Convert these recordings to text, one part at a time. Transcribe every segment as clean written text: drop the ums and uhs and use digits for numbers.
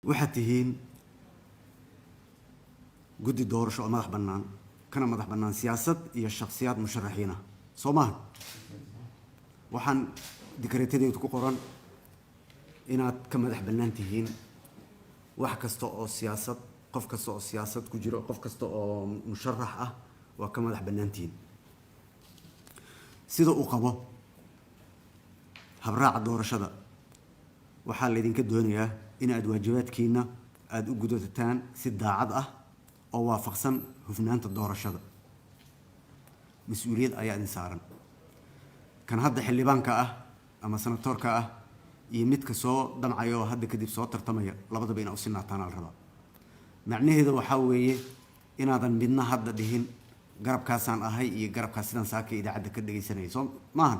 waxaad tihiin guddi doorasho oo madax bannaan kana madax bannaan siyaasad iyo shakhsiyaad musharaxiin ah soo maaha waxaan dikreetadeedu ku qoran inaad ka madax bannaan tihiin wax kasta oo siyaasad qof kasta oo siyaasad ku jiro qof kasta oo musharax ah waa ka madax bannaan tihiin sida uu qabo habraaca doorashada waxaa laydinka doonayaa in aad waajibaadkiina aada u gudataan si daacad ah oo waafaqsan hufnaanta doorashada mas-uuliyad ayaa idin saaran kan hadda xildhibaanka ah ama senatorka ah iyo midka soo damcaya oo hadda kadib soo tartamaya labadaba inaa u sinaataan la rabaa macnaheedu waxaa weeye inaadan midna hadda dhihin garabkaasaan ahay iyo garabkaas sidaan saaka idaacadda ka dhegaysanaya soo maahan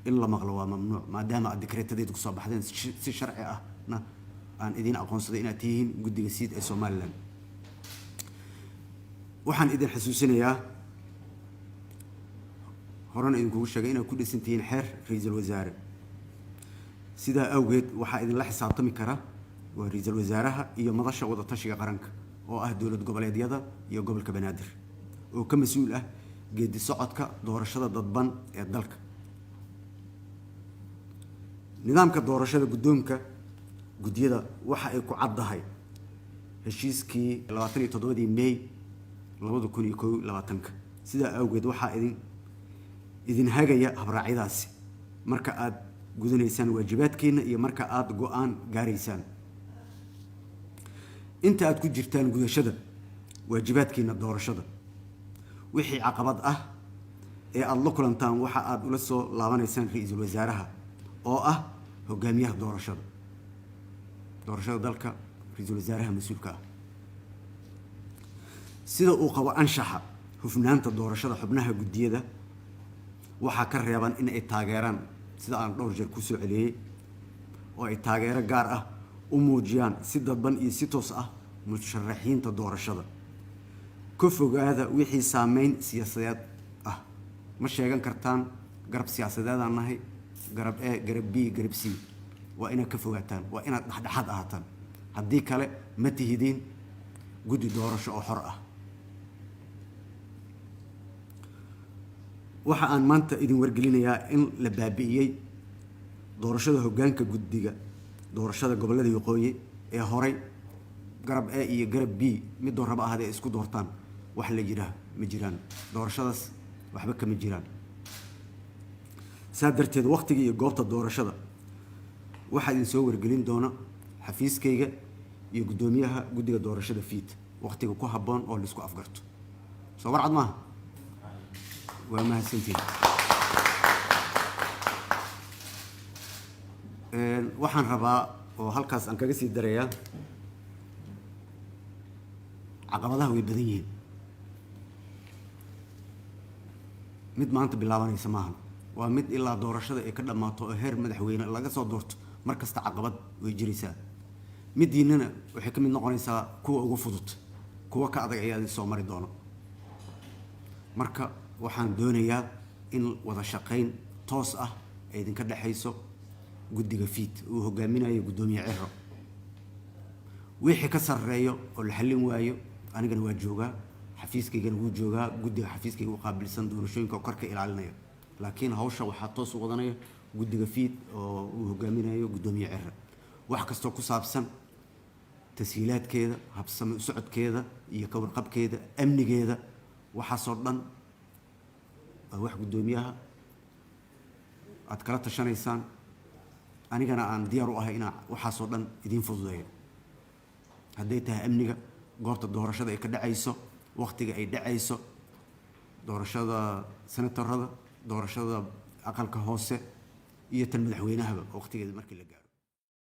in la maqlo waa mamnuuc maadaama aad dikreetadeedu kusoo baxdeen si sharci ahna aan idiin aqoonsaday inaad tihiin guddiga siid ee somalilan waxaan idin xasuusinayaa horena idinkugu sheegay inaad ku dhisan tihiin xeer ra-iisul wasaare sidaa awgeed waxaa idinla xisaabtami kara waa ra-iisul wasaaraha iyo madasha wadatashiga qaranka oo ah dowlad goboleedyada iyo gobolka banaadir oo ka mas-uul ah geedi socodka doorashada dadban ee dalka nidaamka doorashada guddoonka guddiyada waxa ay ku caddahay heshiiskii 27 May 2021 sidaa awgeed waxaa idin hagaya habraacyadaasi marka aad gudanaysaan waajibaadkiina iyo marka aad go'aan gaaraysaan inta aad ku jirtaan gudashada waajibaadkiina doorashada wixii caqabad ah ee aad la kulantaan waxa aad ula soo laabanaysaan ra-iisul wasaaraha oo ah hogaamiyaha doorashada dalka ra-iisul wasaaraha mas-uulka ah sida uu qabo anshaxa hufnaanta doorashada xubnaha guddiyada waxaa ka reeban in ay taageeraan sida aan dhowr jeer ku soo celiyey oo ay taageero gaar ah u muujiyaan si dadban iyo si toos ah musharaxiinta doorashada ka fogaada wixii saameyn siyaasadeed ah ma sheegan kartaan garab siyaasadeedaan nahay garab A garab B garab C waa inaad ka fogaataan waa inaad dhexdhexaad ahaataan haddii kale ma tihidiin guddi doorasho oo xor ah waxa aan maanta idin wargelinayaa in la baabi'iyey doorashada hoggaanka guddiga doorashada gobollada waqooyi ee horay garab A iyo garab B midoo raba ahadee isku doortaan wax la yidhaah ma jiraan doorashadaas waxba kama jiraan saa darteed waqtiga iyo goobta doorashada waxaa idin soo wargelin doona xafiiskayga iyo guddoomiyaha guddiga doorashada fiid waqtiga ku habboon oo laisku afgarto soo warcad maaha waa mahadsantihin waxaan rabaa oo halkaas aan kaga sii darayaa caqabadaha way badan yihiin mid maanta bilaabanaysa maahan waa mid ilaa doorashada ay ka dhammaato oo heer madaxweyne laga soo doorto mar kasta caqabad way jiraysaa midiinana waxay ka mid noqonaysaa kuwa ugu fudud kuwa ka adag ayaa idin soo mari doono marka waxaan doonayaa in wada shaqayn toos ah ay idinka dhexayso guddiga fiid uu hogaaminayo guddoomiye ciro wixii ka sarreeyo oo la xallin waayo anigana waa joogaa xafiiskaygana wuu joogaa guddiga xafiiskayga u qaabilsan doorashooyinka oo korka ilaalinaya laakiin hawsha waxaa toos u wadanaya guddiga fiid oo uu hogaaminayo guddoomiye ciro wax kastoo ku saabsan tashiilaadkeeda habsami u socodkeeda iyo ka warqabkeeda amnigeeda waxaasoo dhan waa wax guddoomiyaha aad kala tashanaysaan anigana aan diyaar u ahay inaan waxaasoo dhan idiin fududeeyo hadday tahay amniga goobta doorashada ay ka dhacayso waqtiga ay dhacayso doorashada senatorada doorashada aqalka hoose iyo tan madaxweynahaba waqtigeeda markii la gaaro